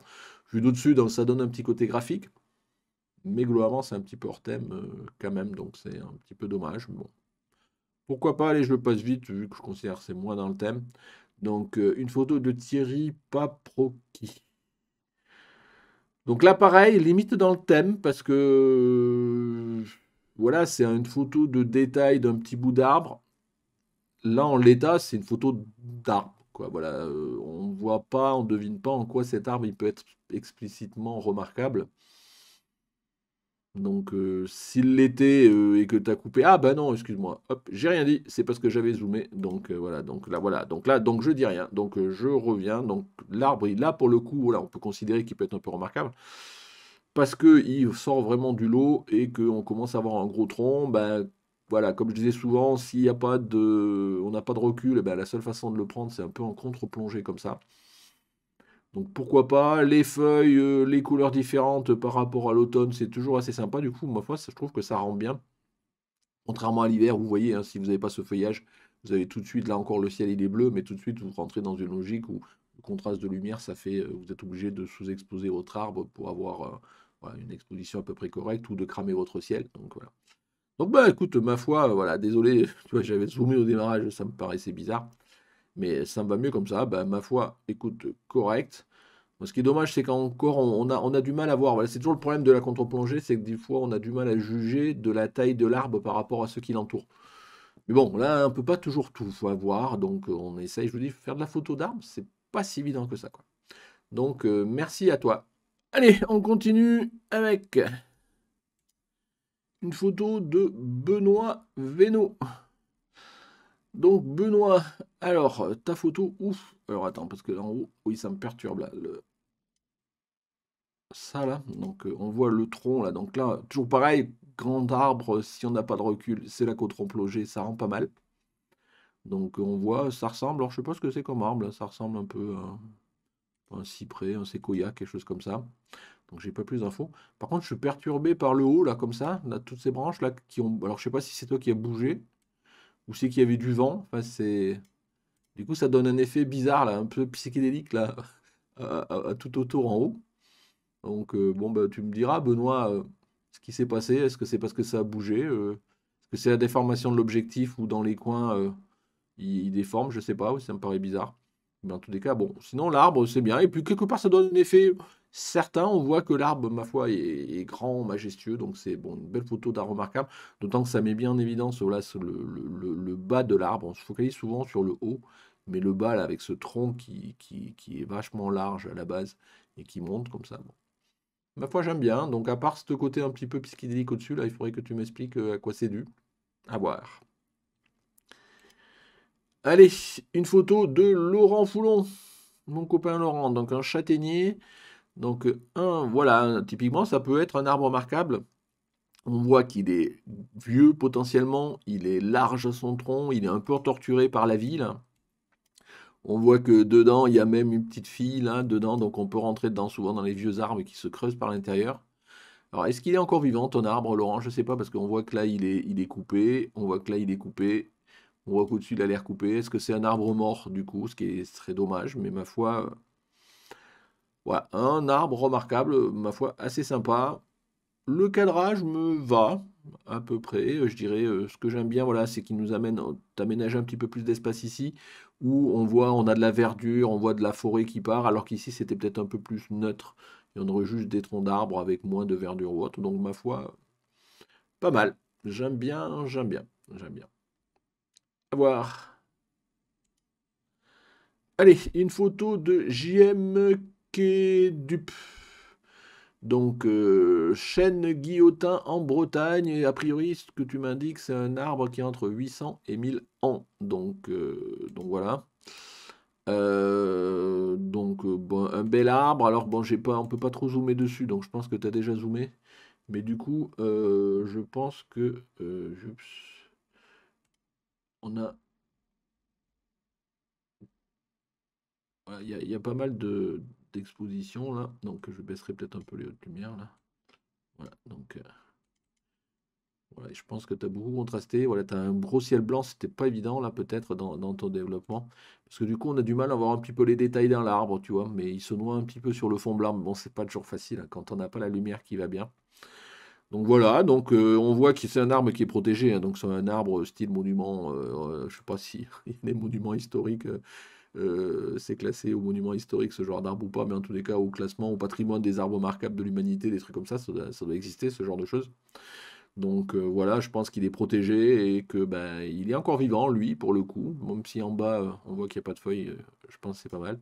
Vu d'au-dessus, donc ça donne un petit côté graphique, mais globalement, c'est un petit peu hors thème quand même, donc c'est un petit peu dommage. Bon. Pourquoi pas, allez, je le passe vite, vu que je considère que c'est moins dans le thème. Donc, une photo de Thierry Paprocki. Donc là, pareil, limite dans le thème, parce que voilà, c'est une photo de détail d'un petit bout d'arbre. Là, en l'état, c'est une photo d'arbre, quoi. Voilà, on voit pas, on devine pas en quoi cet arbre il peut être explicitement remarquable. Donc, s'il l'était et que tu as coupé, ah bah non, excuse-moi, hop, j'ai rien dit, c'est parce que j'avais zoomé. Donc voilà, donc là, donc je dis rien. Donc je reviens. Donc l'arbre, là pour le coup, voilà, on peut considérer qu'il peut être un peu remarquable parce que il sort vraiment du lot et qu'on commence à avoir un gros tronc. Ben voilà, comme je disais souvent, s'il n'y a pas de, on n'a pas de recul, eh ben, la seule façon de le prendre, c'est un peu en contre-plongée comme ça. Donc pourquoi pas, les feuilles, les couleurs différentes par rapport à l'automne, c'est toujours assez sympa. Du coup, ma foi, je trouve que ça rend bien. Contrairement à l'hiver, vous voyez, hein, si vous n'avez pas ce feuillage, vous avez tout de suite, là encore, le ciel il est bleu, mais tout de suite, vous rentrez dans une logique où le contraste de lumière, ça fait, vous êtes obligé de sous-exposer votre arbre pour avoir voilà, une exposition à peu près correcte ou de cramer votre ciel. Donc voilà. Donc bah écoute, ma foi, voilà, désolé, tu vois, j'avais zoomé au démarrage, ça me paraissait bizarre, mais ça me va mieux comme ça. Bah ma foi, écoute, correct. Ce qui est dommage, c'est qu'encore on a du mal à voir. Voilà, c'est toujours le problème de la contre-plongée, c'est que des fois on a du mal à juger de la taille de l'arbre par rapport à ce qui l'entoure. Mais bon, là, on peut pas toujours tout voir, donc on essaye, je vous dis, faire de la photo d'arbre, c'est pas si évident que ça, quoi. Donc merci à toi. Allez, on continue avec une photo de Benoît Vénaud. Donc Benoît, alors ta photo, ouf. Alors attends, parce que en haut, oui, ça me perturbe là. Ça là, donc on voit le tronc là, donc là, toujours pareil, grand arbre, si on n'a pas de recul, c'est la côte plongée, ça rend pas mal. Donc on voit, ça ressemble, alors je sais pas ce que c'est comme arbre, là, ça ressemble un peu à un cyprès, un séquoia, quelque chose comme ça. Donc j'ai pas plus d'infos. Par contre, je suis perturbé par le haut là, comme ça, là, toutes ces branches là qui ont. Alors je sais pas si c'est toi qui as bougé ou c'est qu'il y avait du vent. Enfin c'est. Du coup ça donne un effet bizarre là, un peu psychédélique là, à tout autour en haut. Donc, bon, bah, tu me diras, Benoît, ce qui s'est passé. Est-ce que c'est parce que ça a bougé? Est-ce que c'est la déformation de l'objectif ou dans les coins, il déforme? Je sais pas, oui, ça me paraît bizarre. Mais en tous les cas, bon, sinon l'arbre, c'est bien. Et puis quelque part, ça donne un effet certain. On voit que l'arbre, ma foi, est grand, majestueux. Donc c'est bon, une belle photo d'art remarquable. D'autant que ça met bien en évidence voilà, le bas de l'arbre. On se focalise souvent sur le haut, mais le bas, là, avec ce tronc qui est vachement large à la base et qui monte comme ça. Bon. Ma foi, j'aime bien. Donc, à part ce côté un petit peu psychédélique au-dessus, là, il faudrait que tu m'expliques à quoi c'est dû. À voir. Allez, une photo de Laurent Foulon, mon copain Laurent. Donc, un châtaignier. Donc, voilà, typiquement, ça peut être un arbre remarquable. On voit qu'il est vieux potentiellement, il est large à son tronc, il est un peu torturé par la ville. On voit que dedans, il y a même une petite fille là, dedans, donc on peut rentrer dedans souvent dans les vieux arbres qui se creusent par l'intérieur. Alors, est-ce qu'il est encore vivant, ton arbre, Laurent? Je ne sais pas, parce qu'on voit que là, il est coupé. On voit que là, il est coupé. On voit qu'au-dessus, il a l'air coupé. Est-ce que c'est un arbre mort, du coup, ce qui est très dommage, mais ma foi, voilà, un arbre remarquable, ma foi, assez sympa. Le cadrage me va, à peu près. Je dirais, ce que j'aime bien, voilà, c'est qu'il nous amène d'aménager un petit peu plus d'espace ici, où on voit, on a de la verdure, on voit de la forêt qui part, alors qu'ici, c'était peut-être un peu plus neutre. Et on aurait juste des troncs d'arbres avec moins de verdure ou autre. Donc, ma foi, pas mal. J'aime bien, j'aime bien, j'aime bien. À voir. Allez, une photo de JM Dup. Donc, chêne guillotin en Bretagne. Et a priori, ce que tu m'indiques, c'est un arbre qui est entre 800 et 1000 ans. Donc voilà. Bon, un bel arbre. Alors, bon, on peut pas trop zoomer dessus. Donc, je pense que tu as déjà zoomé. Mais du coup, je pense que on a, voilà, il y a pas mal d'expositions là. Donc, je baisserai peut-être un peu les hautes lumières là. Voilà, donc voilà, je pense que tu as beaucoup contrasté. Voilà, tu as un gros ciel blanc, c'était pas évident là peut-être dans ton développement. Parce que du coup, on a du mal à voir un petit peu les détails dans l'arbre, tu vois, mais il se noie un petit peu sur le fond blanc. Mais bon, c'est pas toujours facile hein, quand on n'a pas la lumière qui va bien. Donc voilà, donc on voit que c'est un arbre qui est protégé, hein, donc c'est un arbre style monument, je sais pas si il est monument historique, c'est classé au monument historique ce genre d'arbre ou pas, mais en tous les cas au classement, au patrimoine des arbres remarquables de l'humanité, des trucs comme ça doit exister ce genre de choses. Donc voilà, je pense qu'il est protégé et que ben il est encore vivant lui pour le coup, même si en bas on voit qu'il n'y a pas de feuilles, je pense que c'est pas mal.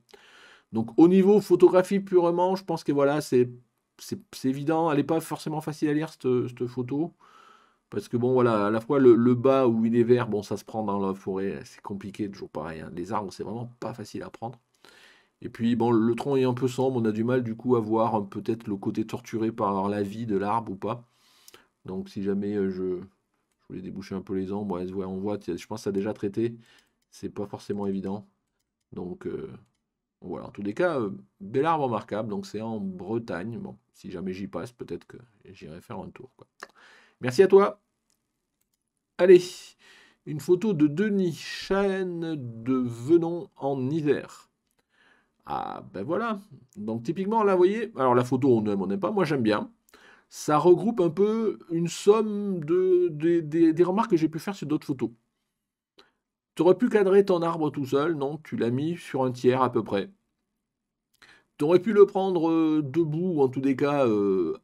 Donc au niveau photographie purement, je pense que voilà, c'est évident, elle n'est pas forcément facile à lire, cette photo. Parce que bon, voilà, à la fois le bas où il est vert, bon, ça se prend dans la forêt, c'est compliqué, toujours pareil, hein. Les arbres, c'est vraiment pas facile à prendre. Et puis, bon, le tronc est un peu sombre, on a du mal du coup à voir peut-être le côté torturé par la vie de l'arbre ou pas. Donc, si jamais je voulais déboucher un peu les ombres, ouais, on voit, je pense que ça a déjà traité, c'est pas forcément évident. Donc, voilà, en tous les cas, bel arbre remarquable, donc c'est en Bretagne. Bon, si jamais j'y passe, peut-être que j'irai faire un tour, quoi. Merci à toi. Allez, une photo de Denis, chêne de Venon en hiver. Ah, ben voilà. Donc typiquement, là, vous voyez, alors la photo, on n'aime pas, moi j'aime bien. Ça regroupe un peu une somme des remarques que j'ai pu faire sur d'autres photos. Tu aurais pu cadrer ton arbre tout seul, non, tu l'as mis sur un tiers à peu près. Tu aurais pu le prendre debout, ou en tous des cas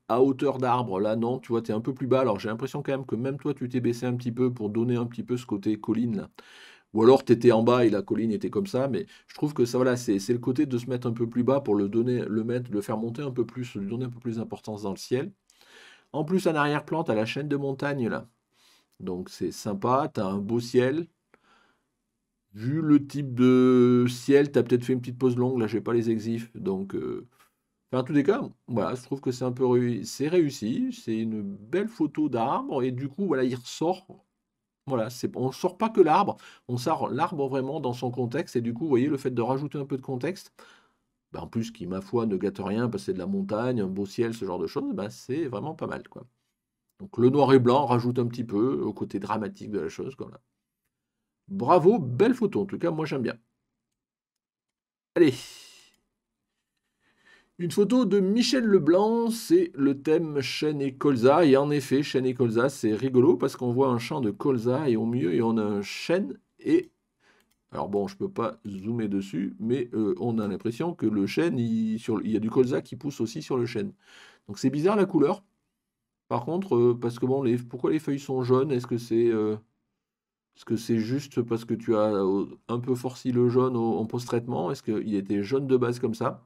à hauteur d'arbre. Là, non, tu vois, tu es un peu plus bas. Alors j'ai l'impression quand même que même toi, tu t'es baissé un petit peu pour donner un petit peu ce côté colline, là. Ou alors tu étais en bas et la colline était comme ça, mais je trouve que ça, voilà, c'est le côté de se mettre un peu plus bas pour le donner, le mettre, le faire monter un peu plus, lui donner un peu plus d'importance dans le ciel. En plus, en arrière-plan, tu as la chaîne de montagne là. Donc c'est sympa, tu as un beau ciel. Vu le type de ciel, tu as peut-être fait une petite pause longue, là j'ai pas les exifs, donc enfin, en tous les cas, voilà, je trouve que c'est un peu c'est réussi, c'est une belle photo d'arbre, et du coup, voilà, il ressort. Voilà, on ne sort pas que l'arbre, on sort l'arbre vraiment dans son contexte, et du coup, vous voyez, le fait de rajouter un peu de contexte, bah, en plus, qui, ma foi, ne gâte rien, parce que c'est de la montagne, un beau ciel, ce genre de choses, bah, c'est vraiment pas mal, quoi. Donc le noir et blanc rajoute un petit peu au côté dramatique de la chose, quoi, là. Bravo, belle photo, en tout cas, moi j'aime bien. Allez, une photo de Michel Leblanc, c'est le thème chêne et colza. Et en effet, chêne et colza, c'est rigolo parce qu'on voit un champ de colza et au milieu, et on a un chêne. Et alors bon, je peux pas zoomer dessus, mais on a l'impression que le chêne, il y a du colza qui pousse aussi sur le chêne. Donc c'est bizarre la couleur. Par contre, parce que bon, pourquoi les feuilles sont jaunes? Est-ce que c'est juste parce que tu as un peu forci le jaune en post-traitement? Est-ce qu'il était jaune de base comme ça?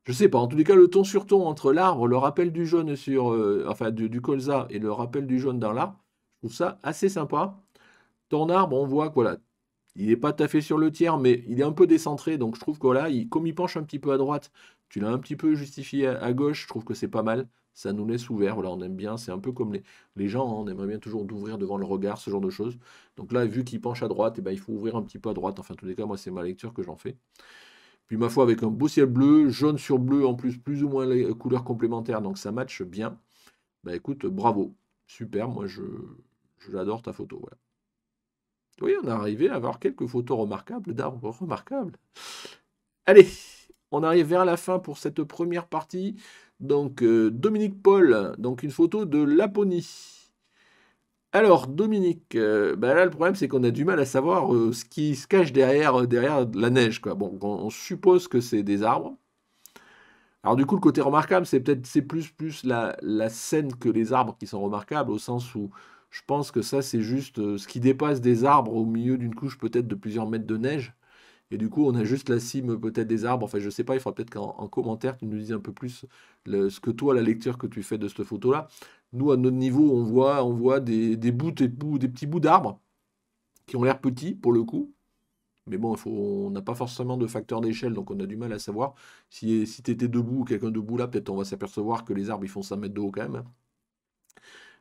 Je sais pas, en tous les cas, le ton sur ton entre l'arbre, le rappel du jaune sur, enfin du colza et le rappel du jaune dans l'arbre, je trouve ça assez sympa. Ton arbre, on voit que voilà, il n'est pas tout à fait sur le tiers, mais il est un peu décentré, donc je trouve que voilà, comme il penche un petit peu à droite, tu l'as un petit peu justifié à gauche, je trouve que c'est pas mal. Ça nous laisse ouvert, voilà, on aime bien, c'est un peu comme les gens, hein, on aimerait bien toujours d'ouvrir devant le regard, ce genre de choses. Donc là, vu qu'il penche à droite, eh ben, il faut ouvrir un petit peu à droite. Enfin, en tous les cas, moi, c'est ma lecture que j'en fais. Puis ma foi, avec un beau ciel bleu, jaune sur bleu en plus, plus ou moins les couleurs complémentaires, donc ça matche bien. Bah écoute, bravo, super, moi j'adore ta photo. Voilà. Oui, on est arrivé à avoir quelques photos remarquables d'arbres remarquables. Allez, on arrive vers la fin pour cette première partie. Donc Dominique Paul, donc une photo de Laponie. Alors, Dominique, bah là, le problème, c'est qu'on a du mal à savoir ce qui se cache derrière la neige, quoi. Bon, on suppose que c'est des arbres. Alors du coup, le côté remarquable, c'est plus la scène que les arbres qui sont remarquables, au sens où je pense que ça, c'est juste ce qui dépasse des arbres au milieu d'une couche peut-être de plusieurs mètres de neige. Et du coup, on a juste la cime peut-être des arbres. Enfin, je sais pas, il faudra peut-être qu'en commentaire, tu nous dises un peu plus ce que toi, la lecture que tu fais de cette photo-là. Nous, à notre niveau, on voit des petits bouts d'arbres qui ont l'air petits pour le coup. Mais bon, on n'a pas forcément de facteur d'échelle, donc on a du mal à savoir. Si tu étais debout, quelqu'un debout là, peut-être on va s'apercevoir que les arbres ils font 5 mètres de haut quand même.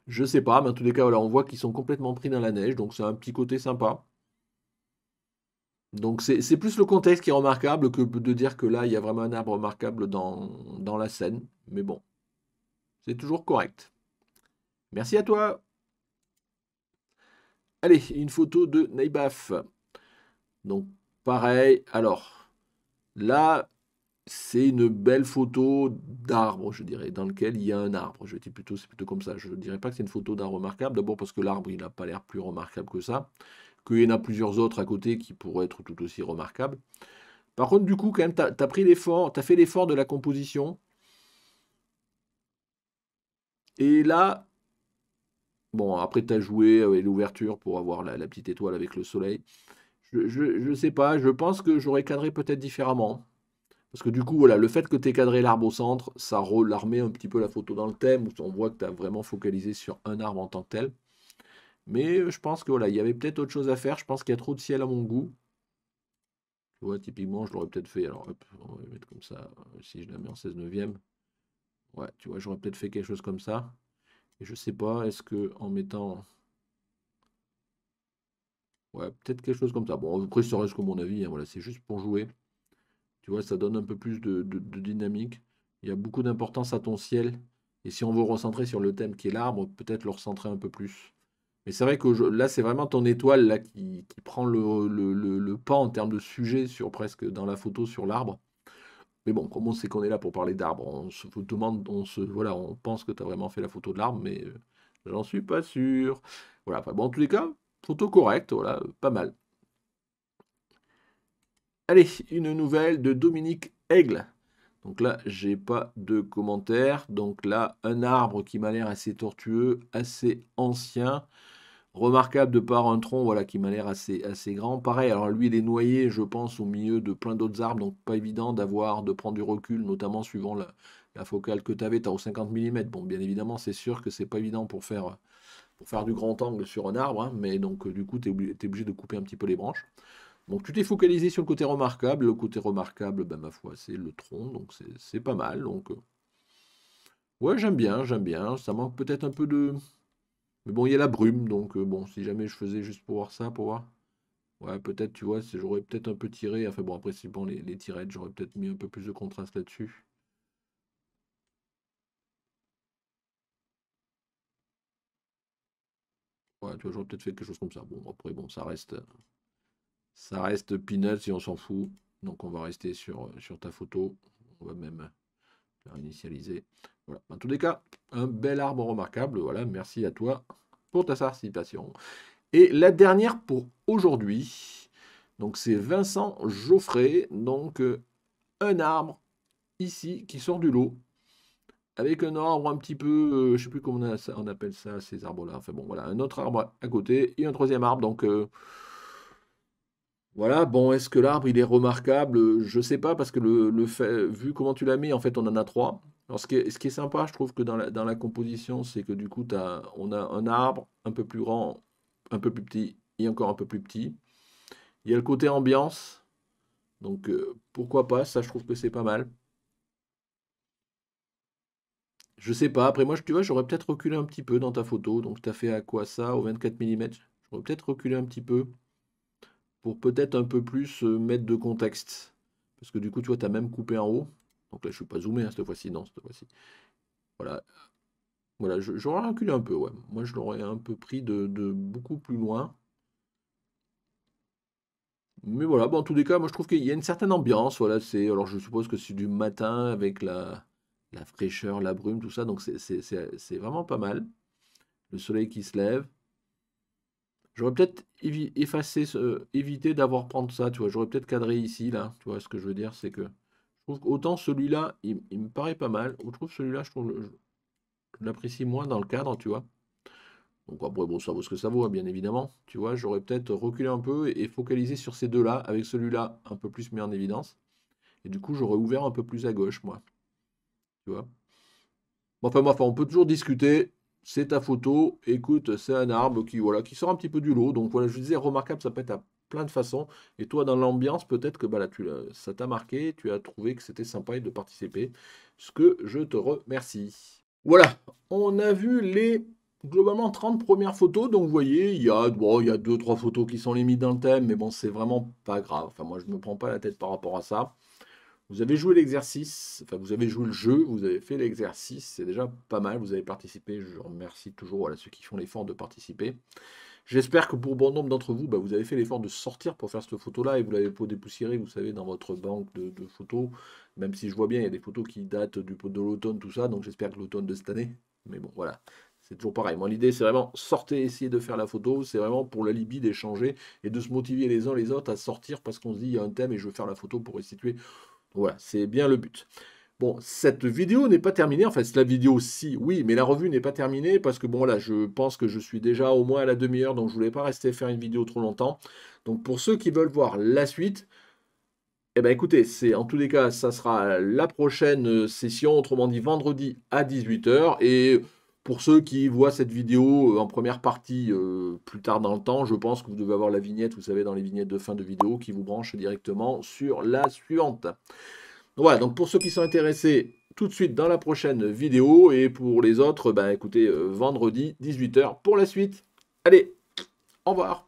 Je sais pas, mais en tous les cas, voilà, on voit qu'ils sont complètement pris dans la neige, donc c'est un petit côté sympa. Donc c'est plus le contexte qui est remarquable que de dire que là, il y a vraiment un arbre remarquable dans la scène. Mais bon, c'est toujours correct. Merci à toi. Allez, une photo de Neibaf. Donc pareil, alors là, c'est une belle photo d'arbre, je dirais, dans lequel il y a un arbre. C'est plutôt comme ça. Je ne dirais pas que c'est une photo d'arbre remarquable. D'abord parce que l'arbre, il n'a pas l'air plus remarquable que ça. Qu'il y en a plusieurs autres à côté qui pourraient être tout aussi remarquables. Par contre, du coup, quand même, tu as pris l'effort, tu as fait l'effort de la composition. Et là, bon, après, tu as joué avec l'ouverture pour avoir la petite étoile avec le soleil. Je sais pas, je pense que j'aurais cadré peut-être différemment. Parce que du coup, voilà, le fait que tu aies cadré l'arbre au centre, ça remet un petit peu la photo dans le thème, où on voit que tu as vraiment focalisé sur un arbre en tant que tel. Mais je pense que voilà, il y avait peut-être autre chose à faire. Je pense qu'il y a trop de ciel à mon goût. Tu vois, typiquement, je l'aurais peut-être fait. Alors, hop, on va mettre comme ça. Si je la mets en 16/9. Ouais, tu vois, j'aurais peut-être fait quelque chose comme ça. Et je sais pas, est-ce que en mettant. Ouais, peut-être quelque chose comme ça. Bon, après, ça reste comme mon avis, hein, voilà, c'est juste pour jouer. Tu vois, ça donne un peu plus de dynamique. Il y a beaucoup d'importance à ton ciel. Et si on veut recentrer sur le thème qui est l'arbre, peut-être le recentrer un peu plus. Mais c'est vrai que là, c'est vraiment ton étoile là, qui prend le pas en termes de sujet sur presque dans la photo sur l'arbre. Mais bon, comme on sait qu'on est là pour parler d'arbres, on se demande, voilà, on pense que tu as vraiment fait la photo de l'arbre, mais j'en suis pas sûr. Voilà, enfin, bon, en tous les cas, photo correcte, voilà, pas mal. Allez, une nouvelle de Dominique Aigle. Donc là, j'ai pas de commentaires. Donc là, un arbre qui m'a l'air assez tortueux, assez ancien, remarquable de par un tronc, voilà, qui m'a l'air assez grand. Pareil, alors lui, il est noyé, je pense, au milieu de plein d'autres arbres, donc pas évident de prendre du recul, notamment suivant la focale que tu avais, tu as au 50 mm. Bon, bien évidemment, c'est sûr que c'est pas évident pour faire du grand angle sur un arbre, hein, mais donc du coup, tu es obligé de couper un petit peu les branches. Donc tu t'es focalisé sur le côté remarquable. Le côté remarquable, ben, ma foi, c'est le tronc, donc c'est pas mal. Donc ouais, j'aime bien, j'aime bien. Ça manque peut-être un peu de. Mais bon, il y a la brume, donc bon, si jamais je faisais juste pour voir ça, pour voir. Ouais, peut-être, tu vois, j'aurais peut-être un peu tiré. Enfin bon, après, c'est bon, les tirettes, j'aurais peut-être mis un peu plus de contraste là-dessus. Ouais, tu vois, j'aurais peut-être fait quelque chose comme ça. Bon, après, bon, ça reste peanuts et on s'en fout. Donc on va rester sur ta photo. On va même initialiser. Voilà. En tous les cas, un bel arbre remarquable. Voilà, merci à toi pour ta participation. Et la dernière pour aujourd'hui, donc c'est Vincent Geoffrey, donc un arbre ici qui sort du lot, avec un arbre un petit peu, je sais plus comment on appelle ça, ces arbres-là. Enfin bon, voilà, un autre arbre à côté et un troisième arbre. Donc voilà, bon, est-ce que l'arbre il est remarquable? Je sais pas parce que le fait, vu comment tu l'as mis, en fait, on en a trois. Alors ce qui est sympa, je trouve que dans la composition, c'est que du coup, on a un arbre un peu plus grand, un peu plus petit et encore un peu plus petit. Il y a le côté ambiance, donc pourquoi pas, ça je trouve que c'est pas mal. Je sais pas, après moi, tu vois, j'aurais peut-être reculé un petit peu dans ta photo, donc tu as fait à quoi ça, au 24 mm? J'aurais peut-être reculé un petit peu pour peut-être un peu plus mettre de contexte. Parce que du coup, tu vois, tu as même coupé en haut. Donc là, je ne suis pas zoomé hein, cette fois-ci, non, cette fois-ci. Voilà, voilà, j'aurais reculé un peu, ouais. Moi, je l'aurais un peu pris de beaucoup plus loin. Mais voilà, bon, en tous les cas, moi, je trouve qu'il y a une certaine ambiance. Voilà, alors, je suppose que c'est du matin avec la fraîcheur, la brume, tout ça. Donc, c'est vraiment pas mal. Le soleil qui se lève. J'aurais peut-être évité d'avoir prendre ça, tu vois. J'aurais peut-être cadré ici, là. Tu vois ce que je veux dire, c'est que je trouve qu'autant celui-là, il me paraît pas mal. Je trouve celui-là, je l'apprécie moins dans le cadre, tu vois. Donc après, bon, ça vaut ce que ça vaut, hein, bien évidemment. Tu vois, j'aurais peut-être reculé un peu et focalisé sur ces deux-là, avec celui-là un peu plus mis en évidence. Et du coup, j'aurais ouvert un peu plus à gauche, moi. Tu vois. Bon, enfin, on peut toujours discuter. C'est ta photo. Écoute, c'est un arbre voilà, qui sort un petit peu du lot. Donc voilà, je disais, remarquable, ça peut être à plein de façons. Et toi, dans l'ambiance, peut-être que bah, là, ça t'a marqué. Tu as trouvé que c'était sympa de participer. Ce que je te remercie. Voilà, on a vu les globalement 30 premières photos. Donc vous voyez, il y a 2-3 photos qui sont limites dans le thème. Mais bon, c'est vraiment pas grave. Enfin, moi, je ne me prends pas la tête par rapport à ça. Vous avez joué l'exercice, enfin vous avez joué le jeu, vous avez fait l'exercice, c'est déjà pas mal, vous avez participé, je remercie toujours voilà, ceux qui font l'effort de participer. J'espère que pour bon nombre d'entre vous, bah, vous avez fait l'effort de sortir pour faire cette photo-là et vous l'avez pas dépoussiéré, vous savez, dans votre banque de photos, même si je vois bien, il y a des photos qui datent de l'automne, tout ça, donc j'espère que l'automne de cette année, mais bon, voilà. C'est toujours pareil. Moi, l'idée, c'est vraiment sortir, essayer de faire la photo. C'est vraiment pour la Libye d'échanger et de se motiver les uns les autres à sortir parce qu'on se dit, il y a un thème et je veux faire la photo pour restituer. Voilà, c'est bien le but. Bon, cette vidéo n'est pas terminée. En fait, la vidéo, si, oui, mais la revue n'est pas terminée parce que bon, là, je pense que je suis déjà au moins à la demi-heure, donc je voulais pas rester faire une vidéo trop longtemps. Donc, pour ceux qui veulent voir la suite, Eh ben écoutez, c'est en tous les cas, ça sera la prochaine session, autrement dit vendredi à 18 h. Et pour ceux qui voient cette vidéo en première partie plus tard dans le temps, je pense que vous devez avoir la vignette, vous savez, dans les vignettes de fin de vidéo, qui vous branche directement sur la suivante. Voilà, donc pour ceux qui sont intéressés, tout de suite dans la prochaine vidéo. Et pour les autres, ben écoutez, vendredi 18 h pour la suite. Allez, au revoir.